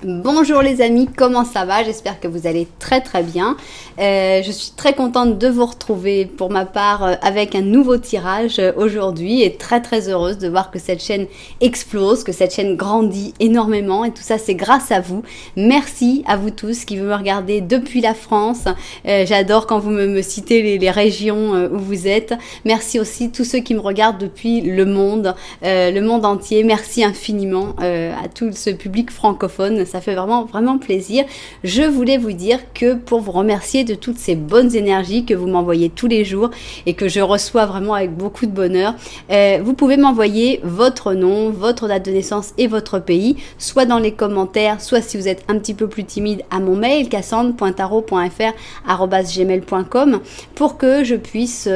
Bonjour les amis, comment ça va? J'espère que vous allez très très bien. Je suis très contente de vous retrouver pour ma part avec un nouveau tirage aujourd'hui et très très heureuse de voir que cette chaîne explose, que cette chaîne grandit énormément et tout ça c'est grâce à vous. Merci à vous tous qui me regardez depuis la France. J'adore quand vous me citez les régions où vous êtes. Merci aussi tous ceux qui me regardent depuis le monde entier. Merci infiniment à tout ce public francophone. Ça fait vraiment plaisir. Je voulais vous dire que pour vous remercier de toutes ces bonnes énergies que vous m'envoyez tous les jours et que je reçois vraiment avec beaucoup de bonheur, vous pouvez m'envoyer votre nom, votre date de naissance et votre pays, soit dans les commentaires, soit si vous êtes un petit peu plus timide à mon mail cassandre.tarot.fr@gmail.com pour que je puisse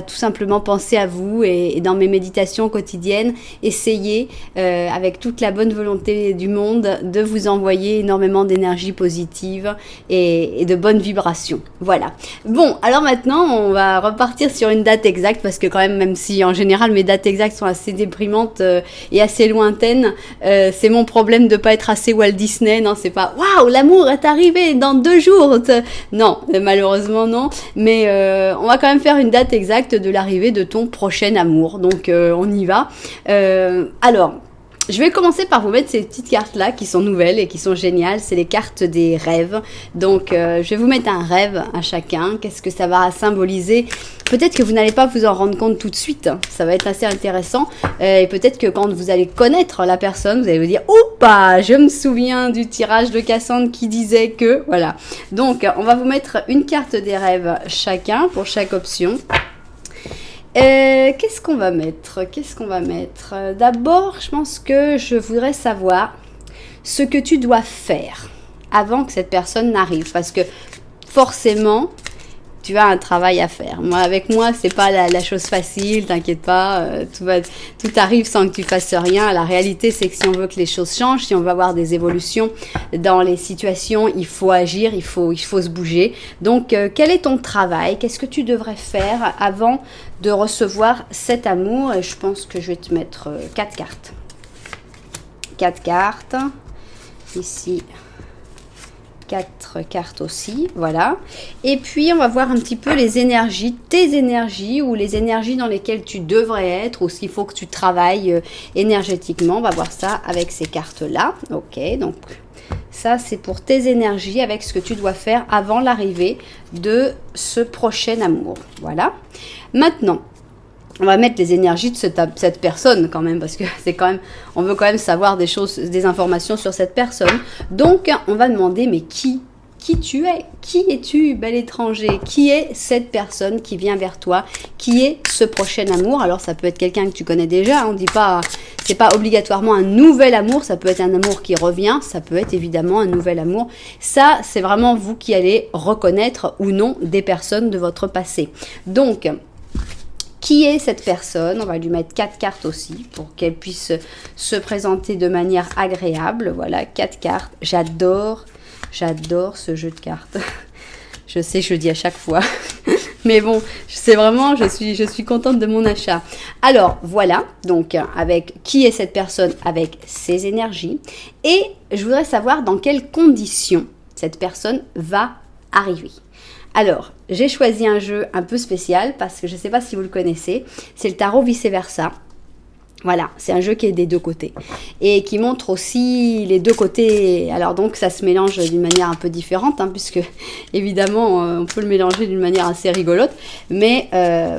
tout simplement penser à vous et dans mes méditations quotidiennes, essayer avec toute la bonne volonté du monde de vous envoyer énormément d'énergie positive et de bonnes vibrations. Voilà. Bon, alors maintenant, on va repartir sur une date exacte parce que quand même si en général mes dates exactes sont assez déprimantes et assez lointaines, c'est mon problème de pas être assez Walt Disney. Non, c'est pas waouh, l'amour est arrivé dans 2 jours. Non, malheureusement non. Mais on va quand même faire une date exacte de l'arrivée de ton prochain amour. Donc on y va. Alors. Je vais commencer par vous mettre ces petites cartes-là qui sont nouvelles et qui sont géniales. C'est les cartes des rêves. Donc, je vais vous mettre un rêve à chacun. Qu'est-ce que ça va symboliser? Peut-être que vous n'allez pas vous en rendre compte tout de suite. Ça va être assez intéressant. Et peut-être que quand vous allez connaître la personne, vous allez vous dire « Oupa, je me souviens du tirage de Cassandre qui disait que... » Voilà. Donc, on va vous mettre une carte des rêves chacun pour chaque option. Qu'est-ce qu'on va mettre? D'abord, je pense que je voudrais savoir ce que tu dois faire avant que cette personne n'arrive. Parce que forcément, tu as un travail à faire. Avec moi, c'est pas la chose facile, t'inquiète pas, tout arrive sans que tu fasses rien. La réalité, c'est que si on veut que les choses changent, si on veut avoir des évolutions dans les situations, il faut agir, il faut se bouger. Donc, quel est ton travail? Qu'est-ce que tu devrais faire avant de recevoir cet amour? Et je pense que je vais te mettre 4 cartes. 4 cartes. Ici. 4 cartes aussi, voilà. Et puis, on va voir un petit peu les énergies, tes énergies ou les énergies dans lesquelles tu devrais être ou s'il faut que tu travailles énergétiquement. On va voir ça avec ces cartes-là. Ok, donc ça, c'est pour tes énergies avec ce que tu dois faire avant l'arrivée de ce prochain amour. Voilà. Maintenant, on va mettre les énergies de cette personne quand même, parce que c'est quand même, on veut quand même savoir des choses, des informations sur cette personne. Donc, on va demander, mais qui tu es? Qui es-tu, bel étranger? Qui est cette personne qui vient vers toi? Qui est ce prochain amour? Alors, ça peut être quelqu'un que tu connais déjà. On dit pas, c'est pas obligatoirement un nouvel amour. Ça peut être un amour qui revient. Ça peut être évidemment un nouvel amour. Ça, c'est vraiment vous qui allez reconnaître ou non des personnes de votre passé. Donc, qui est cette personne? On va lui mettre 4 cartes aussi pour qu'elle puisse se présenter de manière agréable. Voilà, 4 cartes. J'adore ce jeu de cartes. Je sais, je le dis à chaque fois. Mais bon, c'est vraiment, je suis contente de mon achat. Alors, voilà. Donc, avec qui est cette personne? Avec ses énergies. Et je voudrais savoir dans quelles conditions cette personne va arriver. Alors, j'ai choisi un jeu un peu spécial parce que je ne sais pas si vous le connaissez. C'est le tarot vice-versa. Voilà, c'est un jeu qui est des 2 côtés et qui montre aussi les 2 côtés. Alors donc, ça se mélange d'une manière un peu différente, puisque évidemment, on peut le mélanger d'une manière assez rigolote. Mais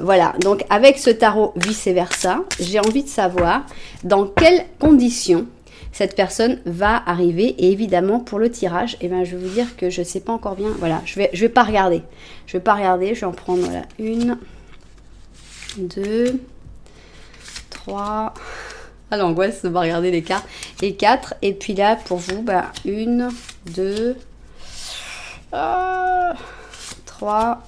voilà, donc avec ce tarot vice-versa, j'ai envie de savoir dans quelles conditions cette personne va arriver. Et évidemment, pour le tirage, je vais vous dire que je ne sais pas encore bien. Voilà, je vais pas regarder. Je vais en prendre 1, 2, 3. Ah, l'angoisse de pas regarder les cartes. Et 4. Et puis là, pour vous, 1, 2, 3.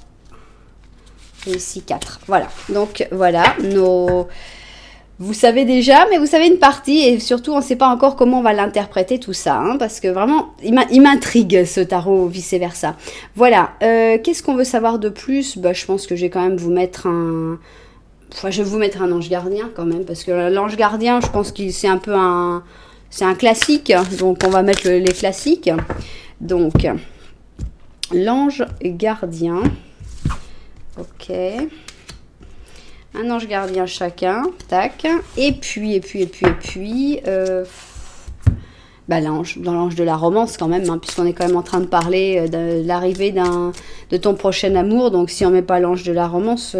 Et ici 4. Voilà. Donc, voilà nos... Vous savez déjà, mais vous savez une partie, et surtout, on ne sait pas encore comment on va l'interpréter tout ça, parce que vraiment, il m'intrigue ce tarot vice-versa. Voilà, qu'est-ce qu'on veut savoir de plus? Je pense que je vais quand même vous mettre un... je vais vous mettre un ange gardien quand même, parce que l'ange gardien, je pense qu'il c'est un peu un... c'est un classique, donc on va mettre les classiques. Donc, l'ange gardien. Ok. Un ange gardien chacun. Tac. Et puis, l'ange, dans l'ange de la romance quand même, hein, puisqu'on est quand même en train de parler de l'arrivée de ton prochain amour. Donc si on met pas l'ange de la romance,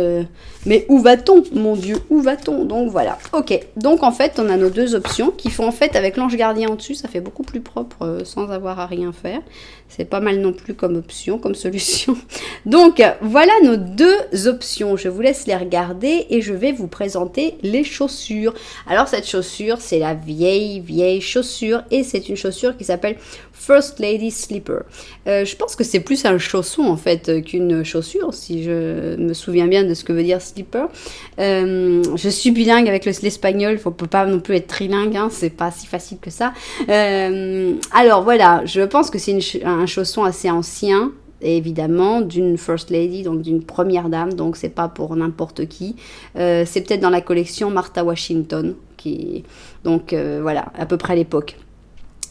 mais où va-t-on, mon Dieu, où va-t-on? Donc voilà, ok. Donc en fait, on a nos deux options qui font en fait avec l'ange gardien en dessus, ça fait beaucoup plus propre sans avoir à rien faire. C'est pas mal non plus comme option, comme solution. Donc voilà nos deux options. Je vous laisse les regarder et je vais vous présenter les chaussures. Alors cette chaussure, c'est la vieille chaussure et c'est une chaussure qui s'appelle First Lady Slipper. Je pense que c'est plus un chausson en fait qu'une chaussure, si je me souviens bien de ce que veut dire slipper. Je suis bilingue avec l'espagnol, il ne peut pas non plus être trilingue, hein, c'est pas si facile que ça. Alors voilà, je pense que c'est un chausson assez ancien, évidemment, d'une First Lady, donc d'une première dame, donc c'est pas pour n'importe qui. C'est peut-être dans la collection Martha Washington, donc voilà, à peu près à l'époque.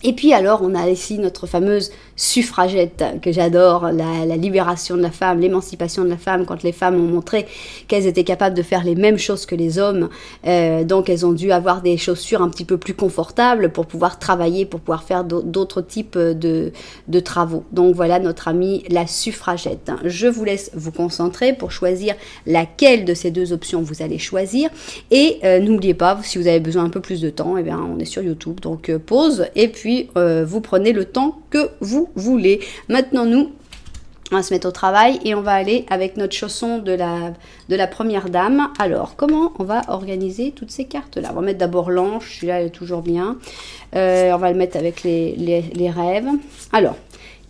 Et puis alors, on a ici notre fameuse suffragette que j'adore, la libération de la femme, l'émancipation de la femme, quand les femmes ont montré qu'elles étaient capables de faire les mêmes choses que les hommes. Donc, elles ont dû avoir des chaussures un petit peu plus confortables pour pouvoir travailler, pour pouvoir faire d'autres types de travaux. Donc, voilà notre amie la suffragette. Je vous laisse vous concentrer pour choisir laquelle de ces deux options vous allez choisir. Et n'oubliez pas, si vous avez besoin un peu plus de temps, eh bien, on est sur YouTube, donc pause et puis vous prenez le temps que vous voulez. Maintenant, nous, on va se mettre au travail et on va aller avec notre chausson de la première dame. Alors, comment on va organiser toutes ces cartes-là? On va mettre d'abord l'ange, celui-là est toujours bien. On va le mettre avec les rêves. Alors,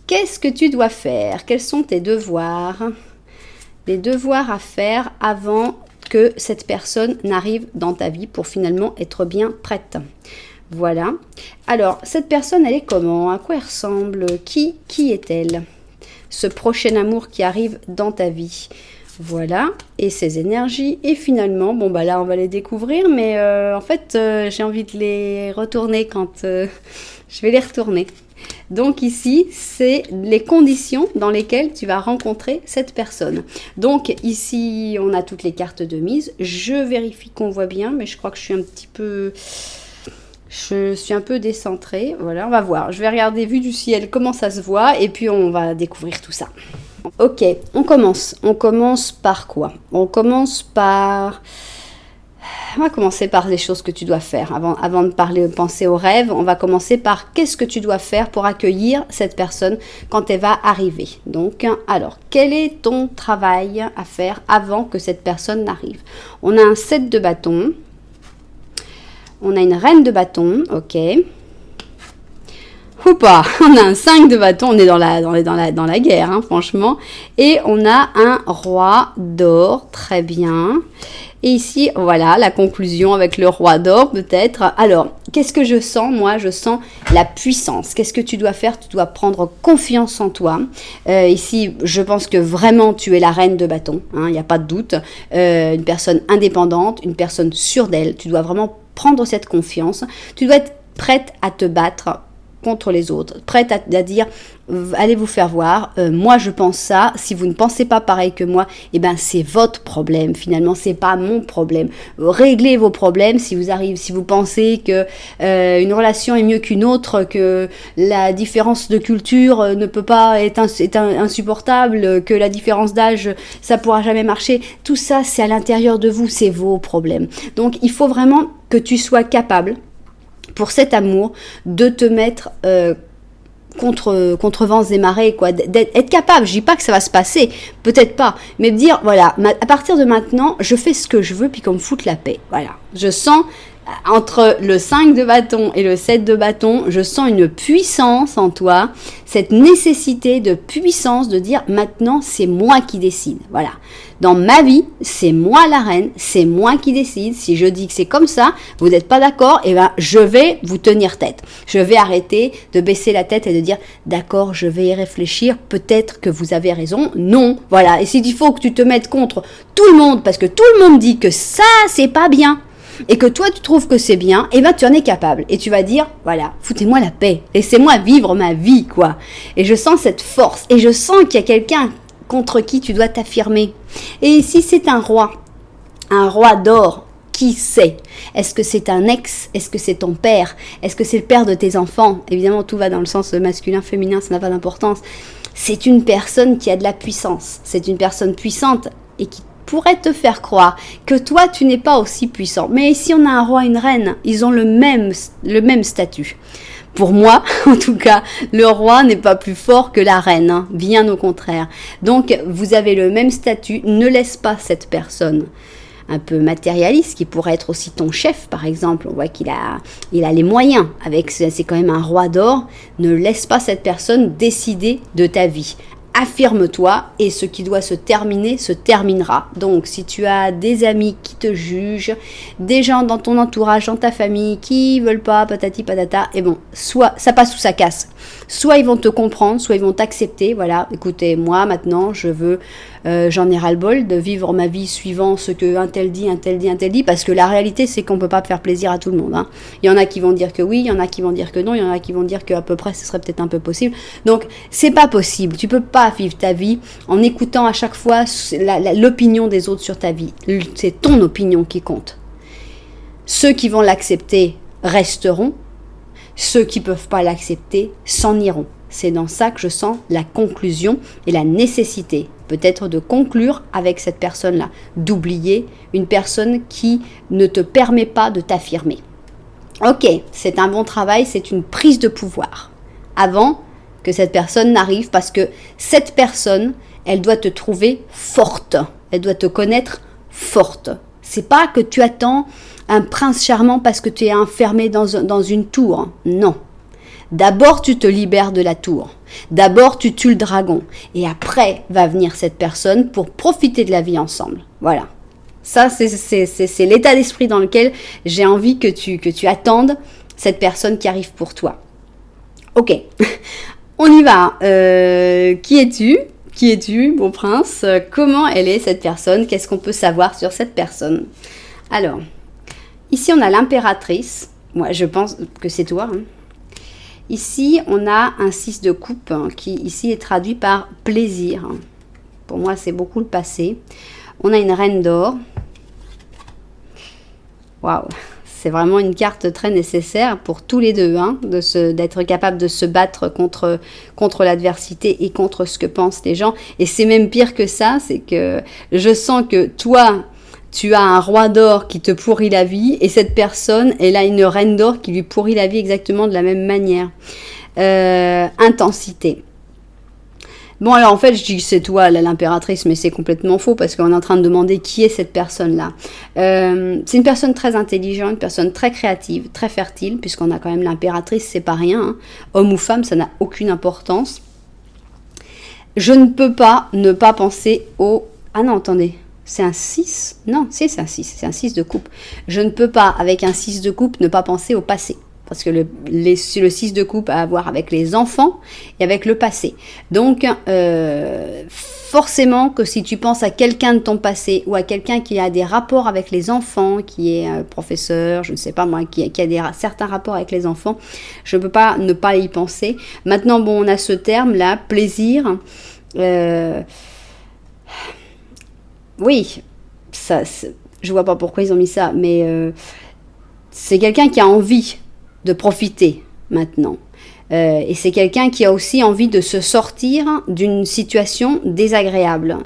qu'est-ce que tu dois faire? Quels sont tes devoirs? Les devoirs à faire avant que cette personne n'arrive dans ta vie pour finalement être bien prête. Voilà. Alors, cette personne, elle est comment? À quoi elle ressemble? Qui est-elle? Ce prochain amour qui arrive dans ta vie. Voilà. Et ses énergies. Et finalement, bon, bah là, on va les découvrir. Mais en fait, j'ai envie de les retourner quand je vais les retourner. Donc ici, c'est les conditions dans lesquelles tu vas rencontrer cette personne. Donc ici, on a toutes les cartes de mise. Je vérifie qu'on voit bien, mais je crois que je suis un petit peu... Je suis un peu décentrée, voilà, on va voir. Je vais regarder vue du ciel comment ça se voit et puis on va découvrir tout ça. Ok, on commence. On commence par quoi? On va commencer par les choses que tu dois faire. Avant de penser aux rêves, on va commencer par qu'est-ce que tu dois faire pour accueillir cette personne quand elle va arriver. Donc, alors, quel est ton travail à faire avant que cette personne n'arrive? On a un 7 de bâton. On a une reine de bâton, ok. Oupa, on a un 5 de bâton, on est dans la guerre, hein, franchement. Et on a un roi d'or, très bien. Et ici, voilà, la conclusion avec le roi d'or, peut-être. Alors, qu'est-ce que je sens? Moi, je sens la puissance. Qu'est-ce que tu dois faire? Tu dois prendre confiance en toi. Ici, je pense que vraiment, tu es la reine de bâton, hein, il n'y a pas de doute. Une personne indépendante, une personne sûre d'elle. Tu dois vraiment prendre cette confiance. Tu dois être prête à te battre contre les autres, prête à dire allez vous faire voir, moi je pense ça, si vous ne pensez pas pareil que moi, eh ben c'est votre problème, finalement c'est pas mon problème. Réglez vos problèmes si vous pensez que une relation est mieux qu'une autre, que la différence de culture ne peut pas être insupportable, que la différence d'âge ça pourra jamais marcher, tout ça c'est à l'intérieur de vous, c'est vos problèmes. Donc il faut vraiment que tu sois capable pour cet amour, de te mettre contre vents et marées, quoi, d'être capable. Je dis pas que ça va se passer, peut-être pas, mais de dire, voilà, à partir de maintenant, je fais ce que je veux, puis qu'on me foute la paix. Voilà, je sens, entre le 5 de bâton et le 7 de bâton, je sens une puissance en toi, cette nécessité de puissance de dire, maintenant, c'est moi qui décide. Voilà. Dans ma vie, c'est moi la reine, c'est moi qui décide. Si je dis que c'est comme ça, vous n'êtes pas d'accord, eh ben, je vais vous tenir tête. Je vais arrêter de baisser la tête et de dire, d'accord, je vais y réfléchir, peut-être que vous avez raison. Non, voilà. Et s'il faut que tu te mettes contre tout le monde, parce que tout le monde dit que ça, c'est pas bien, et que toi tu trouves que c'est bien, et ben tu en es capable. Et tu vas dire, voilà, foutez-moi la paix, laissez-moi vivre ma vie, quoi. Et je sens cette force, et je sens qu'il y a quelqu'un contre qui tu dois t'affirmer. Et si c'est un roi d'or, qui sait? Est-ce que c'est un ex? Est-ce que c'est ton père? Est-ce que c'est le père de tes enfants? Évidemment, tout va dans le sens masculin, féminin, ça n'a pas d'importance. C'est une personne qui a de la puissance. C'est une personne puissante et qui pourrait te faire croire que toi, tu n'es pas aussi puissant. Mais ici, on a un roi et une reine. Ils ont le même statut. Pour moi, en tout cas, le roi n'est pas plus fort que la reine, hein, bien au contraire. Donc, vous avez le même statut. Ne laisse pas cette personne un peu matérialiste, qui pourrait être aussi ton chef, par exemple. On voit qu'il a les moyens. C'est quand même un roi d'or. Ne laisse pas cette personne décider de ta vie. Affirme-toi et ce qui doit se terminer se terminera. Donc, si tu as des amis qui te jugent, des gens dans ton entourage, dans ta famille qui veulent pas, patati patata, et bon, soit ça passe ou ça casse. Soit ils vont te comprendre, soit ils vont t'accepter. Voilà, écoutez, moi maintenant, j'en ai ras-le-bol de vivre ma vie suivant ce que un tel dit, parce que la réalité, c'est qu'on peut pas faire plaisir à tout le monde. Hein. Il y en a qui vont dire que oui, il y en a qui vont dire que non, il y en a qui vont dire qu'à peu près, ce serait peut-être un peu possible. Donc, c'est pas possible. Tu peux pas vivre ta vie en écoutant à chaque fois l'opinion des autres sur ta vie. C'est ton opinion qui compte. Ceux qui vont l'accepter resteront. Ceux qui ne peuvent pas l'accepter s'en iront. C'est dans ça que je sens la conclusion et la nécessité, peut-être de conclure avec cette personne-là, d'oublier une personne qui ne te permet pas de t'affirmer. Ok, c'est un bon travail, c'est une prise de pouvoir. Avant que cette personne n'arrive, parce que cette personne, elle doit te trouver forte, elle doit te connaître forte. C'est pas que tu attends un prince charmant parce que tu es enfermé dans une tour. Non. D'abord, tu te libères de la tour. D'abord, tu tues le dragon. Et après, va venir cette personne pour profiter de la vie ensemble. Voilà. Ça, c'est l'état d'esprit dans lequel j'ai envie que tu attendes cette personne qui arrive pour toi. Ok. On y va. Qui es-tu ? Qui es-tu, beau prince ? Comment elle est, cette personne ? Qu'est-ce qu'on peut savoir sur cette personne ? Alors, ici, on a l'impératrice. Moi, je pense que c'est toi. Hein. Ici, on a un 6 de coupe qui, ici, est traduit par plaisir. Pour moi, c'est beaucoup le passé. On a une reine d'or. Waouh! C'est vraiment une carte très nécessaire pour tous les deux, hein, d'être capable de se battre contre l'adversité et contre ce que pensent les gens. Et c'est même pire que ça, c'est que je sens que toi, tu as un roi d'or qui te pourrit la vie et cette personne, elle a une reine d'or qui lui pourrit la vie exactement de la même manière. Intensité. Bon, alors en fait, je dis que c'est toi, l'impératrice, mais c'est complètement faux parce qu'on est en train de demander qui est cette personne-là. C'est une personne très intelligente, une personne très créative, très fertile, puisqu'on a quand même l'impératrice, c'est pas rien. Hein. Homme ou femme, ça n'a aucune importance. Je ne peux pas ne pas penser au... Ah non, attendez, c'est un 6 ? Non, c'est un 6, c'est un 6 de coupe. Je ne peux pas, avec un 6 de coupe, ne pas penser au passé. Parce que le 6 de coupe a à voir avec les enfants et avec le passé. Donc, forcément que si tu penses à quelqu'un de ton passé ou à quelqu'un qui a des rapports avec les enfants, qui est professeur, je ne sais pas moi, qui a certains rapports avec les enfants, je ne peux pas ne pas y penser. Maintenant, bon, on a ce terme-là, plaisir. Oui, ça, je vois pas pourquoi ils ont mis ça, mais c'est quelqu'un qui a envie de profiter maintenant. Et c'est quelqu'un qui a aussi envie de se sortir d'une situation désagréable,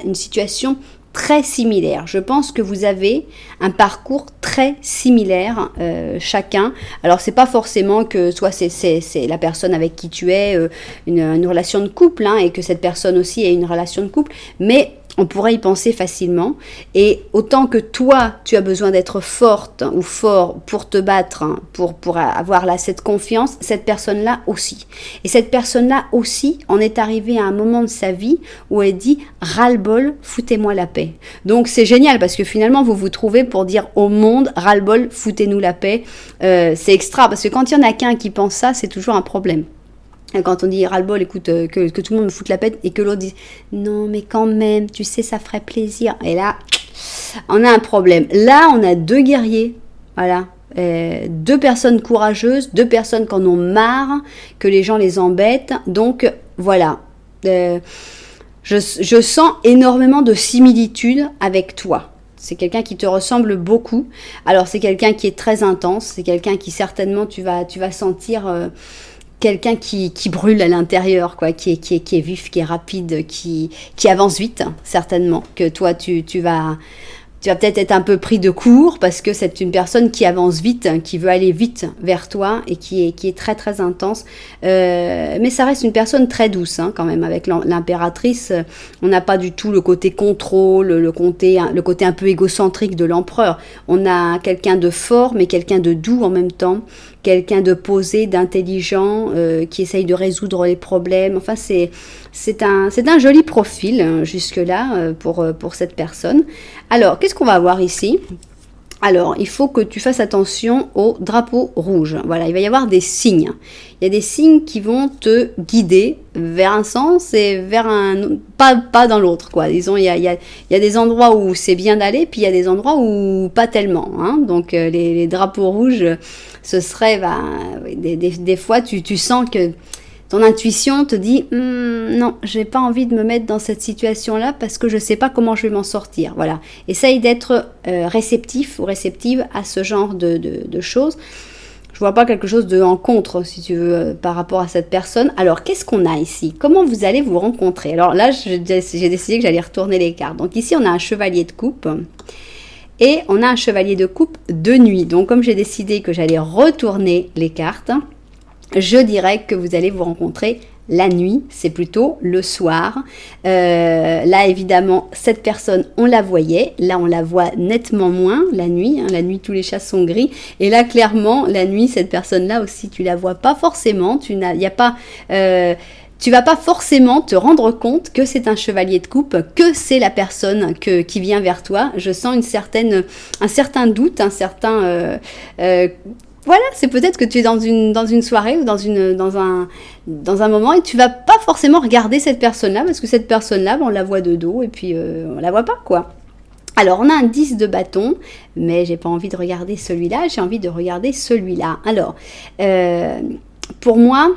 une situation très similaire. Je pense que vous avez un parcours très similaire chacun. Alors c'est pas forcément que soit c'est la personne avec qui tu es une relation de couple, hein, et que cette personne aussi ait une relation de couple, mais on pourrait y penser facilement. Et autant que toi, tu as besoin d'être forte ou fort pour te battre, hein, pour avoir là cette confiance, cette personne-là aussi. Et cette personne-là aussi en est arrivée à un moment de sa vie où elle dit « ras-le-bol, foutez-moi la paix ». Donc c'est génial parce que finalement, vous vous trouvez pour dire au monde « ras-le-bol, foutez-nous la paix ». C'est extra parce que quand il y en a qu'un qui pense ça, c'est toujours un problème. Quand on dit ras-le-bol, écoute, que tout le monde me foute la paix et que l'autre dit non, mais quand même, tu sais, ça ferait plaisir. Et là, on a un problème. Là, on a deux guerriers Voilà. Deux personnes courageuses, deux personnes qui en ont marre, que les gens les embêtent. Donc, voilà. Je sens énormément de similitudes avec toi. C'est quelqu'un qui te ressemble beaucoup. Alors, c'est quelqu'un qui est très intense. C'est quelqu'un qui, certainement, tu vas sentir quelqu'un qui brûle à l'intérieur, quoi, qui est vif, qui est rapide, qui avance vite, certainement. Que toi, tu vas peut-être être un peu pris de court parce que c'est une personne qui avance vite, qui veut aller vite vers toi et qui est très très intense. Mais ça reste une personne très douce quand même. Avec l'impératrice, on n'a pas du tout le côté contrôle, le côté un peu égocentrique de l'empereur. On a quelqu'un de fort mais quelqu'un de doux en même temps. Quelqu'un de posé, d'intelligent, qui essaye de résoudre les problèmes. Enfin, c'est un joli profil jusque-là pour cette personne. Alors, qu'est-ce qu'on va avoir ici ? Alors, il faut que tu fasses attention au drapeau rouge. Voilà, il va y avoir des signes. Il y a des signes qui vont te guider vers un sens et vers un pas dans l'autre, quoi. Disons, il y a des endroits où c'est bien d'aller, puis il y a des endroits où pas tellement. Donc, les drapeaux rouges, ce serait, des fois, tu sens que ton intuition te dit non, j'ai pas envie de me mettre dans cette situation-là parce que je sais pas comment je vais m'en sortir. Voilà. Essaye d'être réceptif ou réceptive à ce genre de choses. Je vois pas quelque chose de en contre, si tu veux, par rapport à cette personne. Alors, qu'est-ce qu'on a ici ? Comment vous allez vous rencontrer ? Alors là, j'ai décidé que j'allais retourner les cartes. Donc ici, on a un chevalier de coupe. Et on a un chevalier de coupe de nuit. Donc, comme j'ai décidé que j'allais retourner les cartes, je dirais que vous allez vous rencontrer la nuit, c'est plutôt le soir. Là, évidemment, cette personne, on la voyait. Là, on la voit nettement moins la nuit. La nuit, tous les chats sont gris. Et là, clairement, la nuit, cette personne-là aussi, tu la vois pas forcément. Tu vas pas forcément te rendre compte que c'est un chevalier de coupe, que c'est la personne qui vient vers toi. Je sens un certain doute, voilà, c'est peut-être que tu es dans une soirée ou dans un moment et tu vas pas forcément regarder cette personne-là parce que cette personne-là, on la voit de dos et puis on la voit pas, quoi. Alors, on a un 10 de bâton, mais j'ai pas envie de regarder celui-là, j'ai envie de regarder celui-là. Alors, pour moi,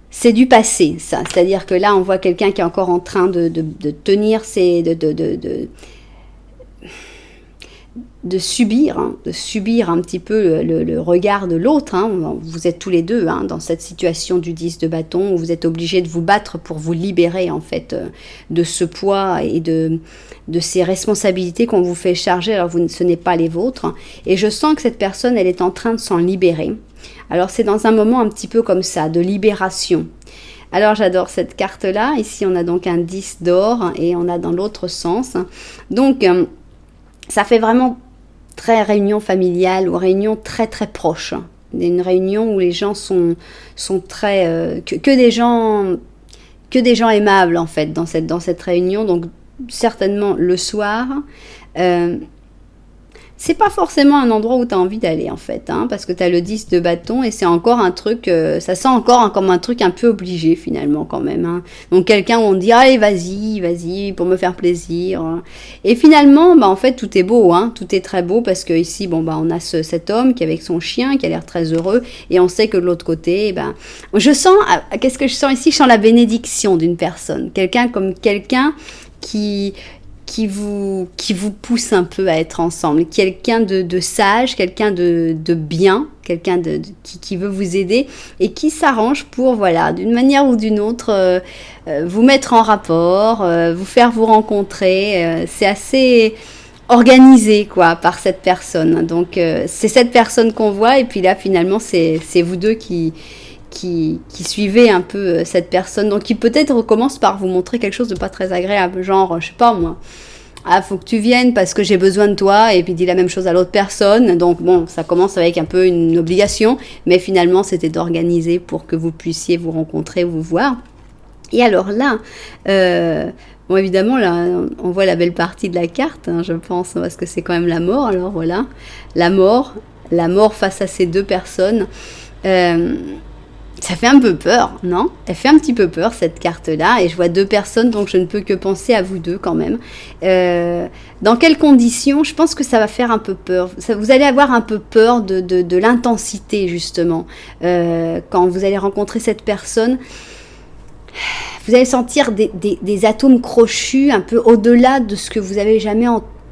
c'est du passé, ça. C'est-à-dire que là, on voit quelqu'un qui est encore en train de tenir de subir un petit peu le regard de l'autre. Vous êtes tous les deux dans cette situation du 10 de bâton où vous êtes obligés de vous battre pour vous libérer en fait de ce poids et de ces responsabilités qu'on vous fait charger alors ce n'est pas les vôtres. Et je sens que cette personne, elle est en train de s'en libérer. Alors c'est dans un moment un petit peu comme ça, de libération. Alors j'adore cette carte-là. Ici on a donc un 10 d'or et on a dans l'autre sens. Donc ça fait vraiment très réunion familiale ou réunion très très proche. Une réunion où les gens sont très... que des gens aimables en fait dans cette réunion. Donc certainement le soir. C'est pas forcément un endroit où tu as envie d'aller en fait, parce que tu as le 10 de bâton et c'est encore un truc, ça sent encore comme un truc un peu obligé finalement quand même. Donc quelqu'un où on dit allez vas-y pour me faire plaisir. Et finalement en fait tout est beau, tout est très beau parce que ici on a cet homme qui est avec son chien qui a l'air très heureux et on sait que de l'autre côté je sens, qu'est-ce que je sens ici ? Je sens la bénédiction d'une personne, quelqu'un qui vous pousse un peu à être ensemble, quelqu'un de sage, quelqu'un de bien, quelqu'un qui veut vous aider et qui s'arrange pour, voilà, d'une manière ou d'une autre, vous mettre en rapport, vous faire vous rencontrer. C'est assez organisé, quoi, par cette personne. Donc, c'est cette personne qu'on voit et puis là, finalement, c'est vous deux qui suivez un peu cette personne, donc qui peut-être recommence par vous montrer quelque chose de pas très agréable, genre, je sais pas moi, faut que tu viennes parce que j'ai besoin de toi, et puis dit la même chose à l'autre personne, donc ça commence avec un peu une obligation, mais finalement c'était d'organiser pour que vous puissiez vous rencontrer, vous voir. Et alors là, évidemment, là, on voit la belle partie de la carte, je pense, parce que c'est quand même la mort, alors voilà, la mort face à ces deux personnes. Ça fait un peu peur, non? Elle fait un petit peu peur, cette carte-là. Et je vois deux personnes, donc je ne peux que penser à vous deux quand même. Dans quelles conditions? Je pense que ça va faire un peu peur. Vous allez avoir un peu peur de l'intensité, justement. Quand vous allez rencontrer cette personne, vous allez sentir des atomes crochus un peu au-delà de ce que vous avez jamais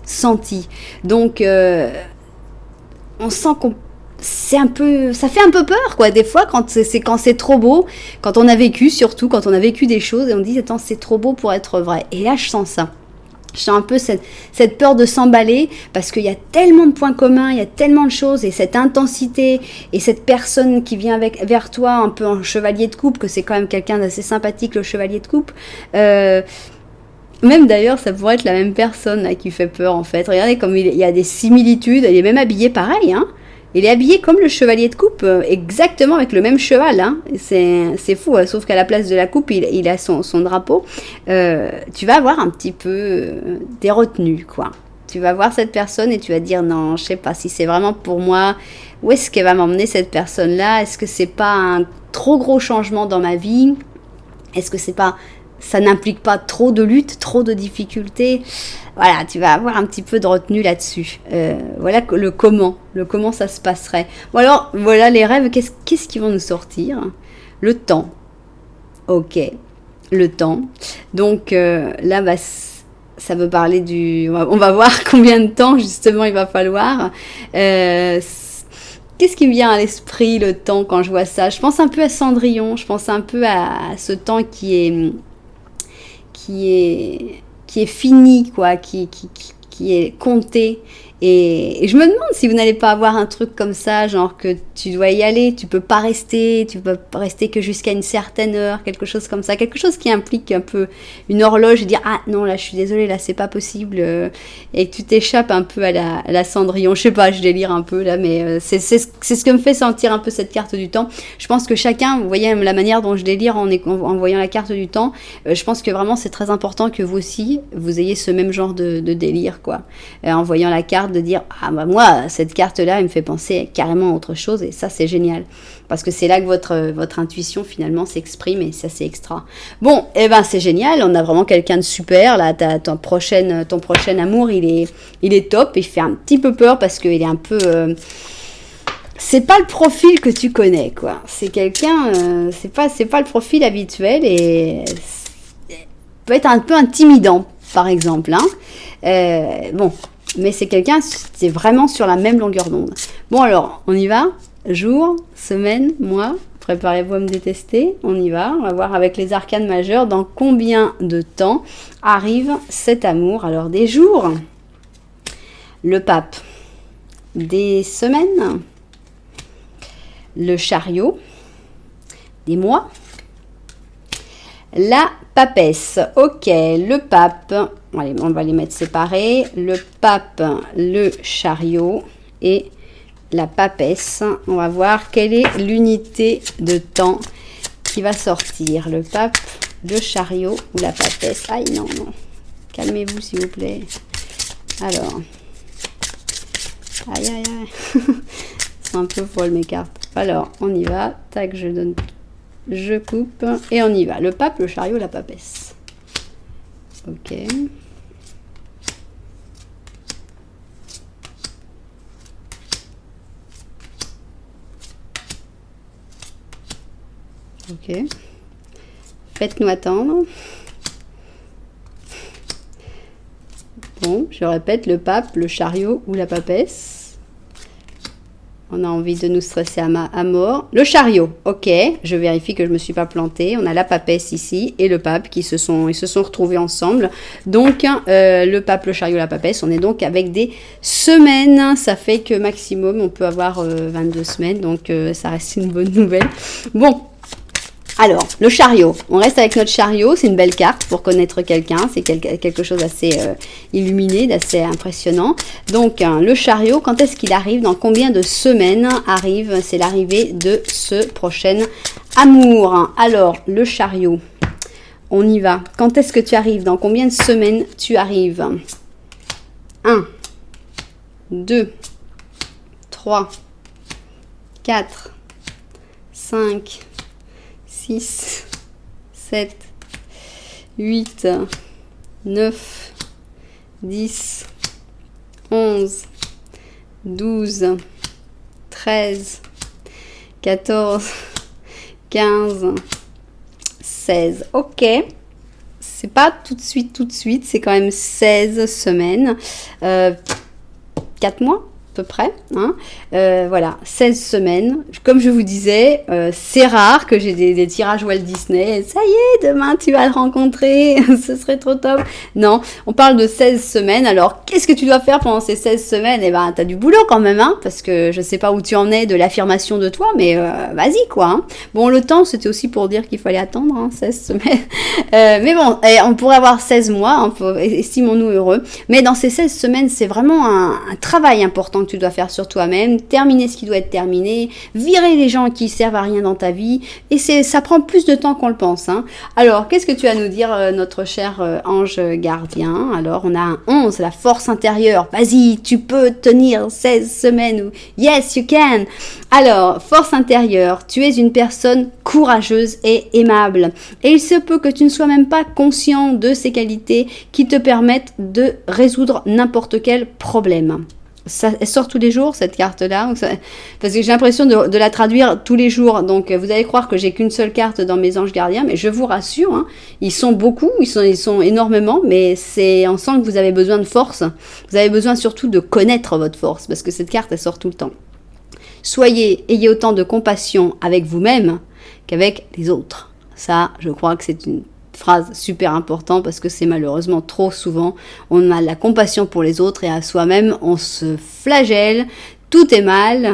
senti. Donc, on sent qu'on c'est un peu, ça fait un peu peur, quoi, des fois, quand c'est trop beau, quand on a vécu, surtout, quand on a vécu des choses, et on dit, attends, c'est trop beau pour être vrai. Et là, je sens ça. Je sens un peu cette peur de s'emballer, parce qu'il y a tellement de points communs, il y a tellement de choses, et cette intensité, et cette personne qui vient vers toi, un peu en chevalier de coupe, que c'est quand même quelqu'un d'assez sympathique, le chevalier de coupe. Même d'ailleurs, ça pourrait être la même personne là, qui fait peur, en fait. Regardez comme il y a des similitudes, il est même habillé pareil, hein. Il est habillé comme le chevalier de coupe, exactement avec le même cheval. Hein. C'est fou, sauf qu'à la place de la coupe, il a son drapeau. Tu vas avoir un petit peu des retenues, quoi. Tu vas voir cette personne et tu vas dire non, je sais pas si c'est vraiment pour moi. Où est-ce qu'elle va m'emmener cette personne-là? Est-ce que c'est pas un trop gros changement dans ma vie? Est-ce que c'est pas, ça n'implique pas trop de lutte, trop de difficultés? Voilà, tu vas avoir un petit peu de retenue là-dessus. Voilà le comment ça se passerait. Bon alors, voilà les rêves, qu'est-ce qui vont nous sortir? Le temps. Ok, le temps. Donc là, bah, ça veut parler du... On va voir combien de temps justement il va falloir. Qu'est-ce qui me vient à l'esprit, le temps, quand je vois ça? Je pense un peu à Cendrillon, je pense un peu à ce temps qui est fini, quoi, qui est compté. Et je me demande si vous n'allez pas avoir un truc comme ça, genre que tu dois y aller, tu peux pas rester que jusqu'à une certaine heure, quelque chose comme ça, quelque chose qui implique un peu une horloge et dire ah non là je suis désolée là c'est pas possible et que tu t'échappes un peu à la Cendrillon. Je sais pas, je délire un peu là, mais c'est ce que me fait sentir un peu cette carte du temps. Je pense que chacun, vous voyez la manière dont je délire en voyant la carte du temps, je pense que vraiment c'est très important que vous aussi vous ayez ce même genre de délire, quoi, en voyant la carte, de dire ah bah moi cette carte là elle me fait penser carrément à autre chose, et ça c'est génial parce que c'est là que votre intuition finalement s'exprime, et ça c'est extra. Bon, et ben c'est génial, on a vraiment quelqu'un de super là. Ton prochain amour il est top. Il fait un petit peu peur parce qu'il est un peu c'est pas le profil que tu connais, quoi. C'est quelqu'un c'est pas le profil habituel, et peut être un peu intimidant par exemple, hein. Bon, mais c'est quelqu'un, c'est vraiment sur la même longueur d'onde. Bon alors, on y va? Jour, semaine, mois, préparez-vous à me détester. On y va, on va voir avec les arcanes majeures dans combien de temps arrive cet amour. Alors des jours, le pape, des semaines, le chariot, des mois, la papesse. Ok, le pape, allez, on va les mettre séparés. Le pape, le chariot et la papesse. On va voir quelle est l'unité de temps qui va sortir. Le pape, le chariot ou la papesse. Aïe, non. Calmez-vous, s'il vous plaît. Alors. Aïe. C'est un peu folle, mes cartes. Alors, on y va. Tac, je coupe et on y va. Le pape, le chariot, la papesse. Ok. Ok. Faites-nous attendre. Bon, je répète, le pape, le chariot ou la papesse. On a envie de nous stresser à mort. Le chariot, ok. Je vérifie que je ne me suis pas plantée. On a la papesse ici et le pape ils se sont retrouvés ensemble. Donc, le pape, le chariot, la papesse, on est donc avec des semaines. Ça fait que maximum, on peut avoir 22 semaines. Donc, ça reste une bonne nouvelle. Bon. Alors, le chariot. On reste avec notre chariot. C'est une belle carte pour connaître quelqu'un. C'est quelque chose d'assez illuminé, d'assez impressionnant. Donc, le chariot, quand est-ce qu'il arrive? Dans combien de semaines arrive? C'est l'arrivée de ce prochain amour. Alors, le chariot, on y va. Quand est-ce que tu arrives? Dans combien de semaines tu arrives? 1, 2, 3, 4, 5, 6, 7, 8, 9, 10, 11, 12, 13, 14, 15, 16. Ok. C'est pas tout de suite. C'est quand même 16 semaines. 4 mois à peu près. Hein. Voilà, 16 semaines. Comme je vous disais, c'est rare que j'ai des tirages Walt Disney. Ça y est, demain tu vas le rencontrer. Ce serait trop top. Non, on parle de 16 semaines. Alors, qu'est-ce que tu dois faire pendant ces 16 semaines? Eh ben, t'as du boulot quand même, hein, parce que je sais pas où tu en es de l'affirmation de toi, mais vas-y, quoi. Hein. Bon, le temps, c'était aussi pour dire qu'il fallait attendre, hein, 16 semaines. Mais bon, on pourrait avoir 16 mois, hein, estimons-nous heureux. Mais dans ces 16 semaines, c'est vraiment un travail important que tu dois faire sur toi-même, terminer ce qui doit être terminé, virer les gens qui servent à rien dans ta vie, et ça prend plus de temps qu'on le pense. Hein. Alors, qu'est-ce que tu as à nous dire, notre cher ange gardien? Alors, on a un 11, la force intérieure. Vas-y, tu peux tenir 16 semaines. Yes, you can. Alors, force intérieure, tu es une personne courageuse et aimable. Et il se peut que tu ne sois même pas conscient de ces qualités qui te permettent de résoudre n'importe quel problème. Ça, elle sort tous les jours, cette carte-là, parce que j'ai l'impression de la traduire tous les jours. Donc, vous allez croire que j'ai qu'une seule carte dans mes anges gardiens, mais je vous rassure, hein, ils sont beaucoup, ils sont énormément, mais on sent que vous avez besoin de force. Vous avez besoin surtout de connaître votre force, parce que cette carte, elle sort tout le temps. Ayez autant de compassion avec vous-même qu'avec les autres. Ça, je crois que c'est une phrase super importante parce que c'est malheureusement trop souvent, on a la compassion pour les autres et à soi-même, on se flagelle, tout est mal.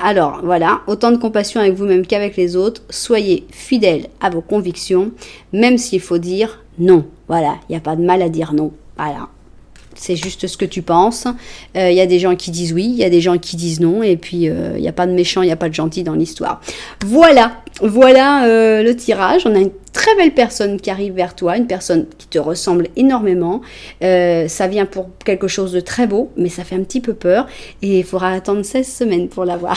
Alors voilà, autant de compassion avec vous-même qu'avec les autres. Soyez fidèles à vos convictions, même s'il faut dire non. Voilà, il n'y a pas de mal à dire non. Voilà. C'est juste ce que tu penses. Il y a des gens qui disent oui, il y a des gens qui disent non, et puis il n'y a pas de méchant, il n'y a pas de gentil dans l'histoire. Voilà le tirage. On a une très belle personne qui arrive vers toi, une personne qui te ressemble énormément. Ça vient pour quelque chose de très beau, mais ça fait un petit peu peur, et il faudra attendre 16 semaines pour l'avoir.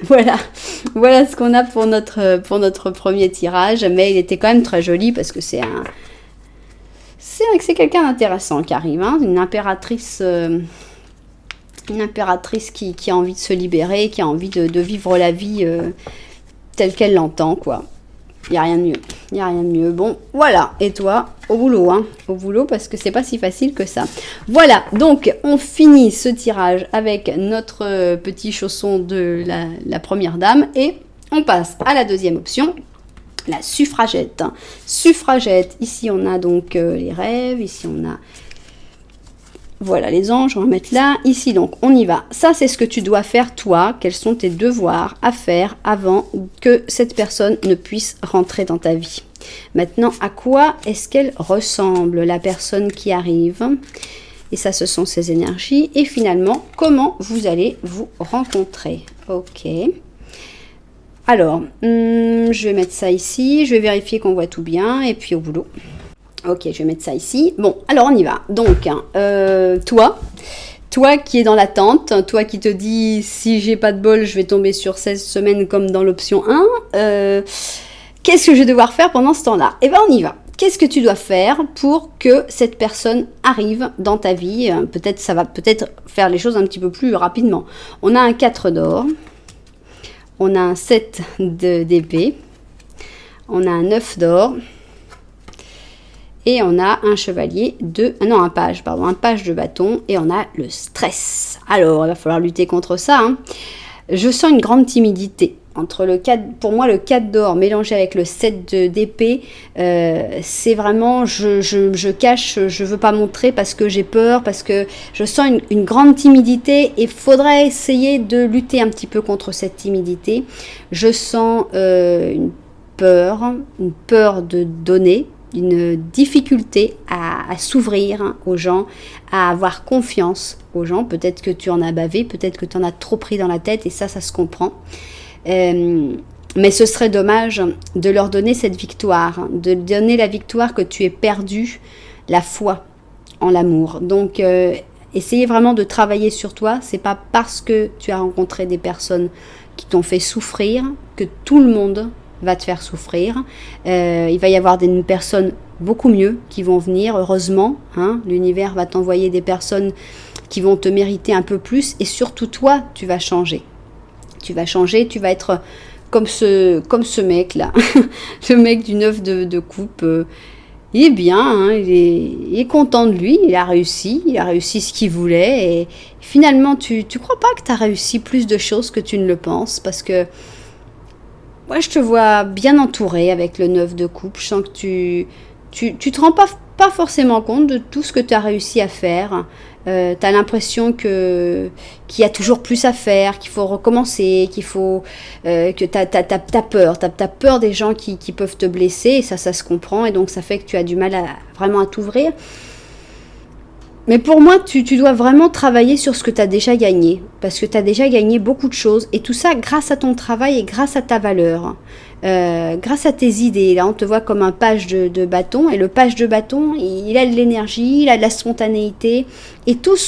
Voilà ce qu'on a pour notre premier tirage, mais il était quand même très joli parce que c'est quelqu'un d'intéressant qui arrive, hein, une impératrice qui a envie de se libérer, qui a envie de vivre la vie telle qu'elle l'entend, quoi. Il n'y a rien de mieux. Bon, voilà. Et toi, au boulot, hein. Au boulot, parce que c'est pas si facile que ça. Voilà. Donc, on finit ce tirage avec notre petit chausson de la première dame. Et on passe à la deuxième option. La suffragette. Suffragette, ici on a donc les rêves, ici on a, voilà les anges, on va mettre là, ici donc on y va. Ça c'est ce que tu dois faire toi, quels sont tes devoirs à faire avant que cette personne ne puisse rentrer dans ta vie. Maintenant, à quoi est-ce qu'elle ressemble, la personne qui arrive? Et ça, ce sont ses énergies. Et finalement, comment vous allez vous rencontrer? Ok. Alors, je vais mettre ça ici, je vais vérifier qu'on voit tout bien, et puis au boulot. Ok, je vais mettre ça ici. Bon, alors on y va. Donc, toi qui es dans l'attente, toi qui te dis, si j'ai pas de bol, je vais tomber sur 16 semaines comme dans l'option 1, qu'est-ce que je vais devoir faire pendant ce temps-là? Eh bien, on y va. Qu'est-ce que tu dois faire pour que cette personne arrive dans ta vie? Peut-être, ça va peut-être faire les choses un petit peu plus rapidement. On a un 4 d'or. On a un 7 d'épée, on a un 9 d'or, et on a un chevalier un page de bâton, et on a le stress. Alors, il va falloir lutter contre ça. Hein. Je sens une grande timidité. Pour moi, le 4 d'or mélangé avec le 7 d'épée, c'est vraiment, je cache, je veux pas montrer parce que j'ai peur, parce que je sens une grande timidité, et il faudrait essayer de lutter un petit peu contre cette timidité. Je sens une peur de donner, une difficulté à s'ouvrir aux gens, à avoir confiance aux gens. Peut-être que tu en as bavé, peut-être que tu en as trop pris dans la tête, et ça se comprend. Mais ce serait dommage de leur donner cette victoire, de donner la victoire que tu aies perdu la foi en l'amour. Donc, essayez vraiment de travailler sur toi. C'est pas parce que tu as rencontré des personnes qui t'ont fait souffrir que tout le monde va te faire souffrir. Il va y avoir des personnes beaucoup mieux qui vont venir, heureusement. Hein, l'univers va t'envoyer des personnes qui vont te mériter un peu plus. Et surtout, toi, tu vas changer. Tu vas changer, tu vas être comme ce mec-là. Le mec du 9 de coupe. Il est bien, hein, il est content de lui, il a réussi ce qu'il voulait. Et finalement, tu crois pas que tu as réussi plus de choses que tu ne le penses, parce que moi, je te vois bien entouré avec le 9 de coupe. Je sens que tu te rends pas forcément compte de tout ce que tu as réussi à faire. Tu as l'impression qu'il y a toujours plus à faire, qu'il faut recommencer, que tu as peur. Tu as peur des gens qui peuvent te blesser, et ça se comprend. Et donc, ça fait que tu as du mal vraiment à t'ouvrir. Mais pour moi, tu dois vraiment travailler sur ce que tu as déjà gagné. Parce que tu as déjà gagné beaucoup de choses. Et tout ça grâce à ton travail et grâce à ta valeur. Grâce à tes idées. Là, on te voit comme un page de bâton. Et le page de bâton, il a de l'énergie, il a de la spontanéité. Et toutes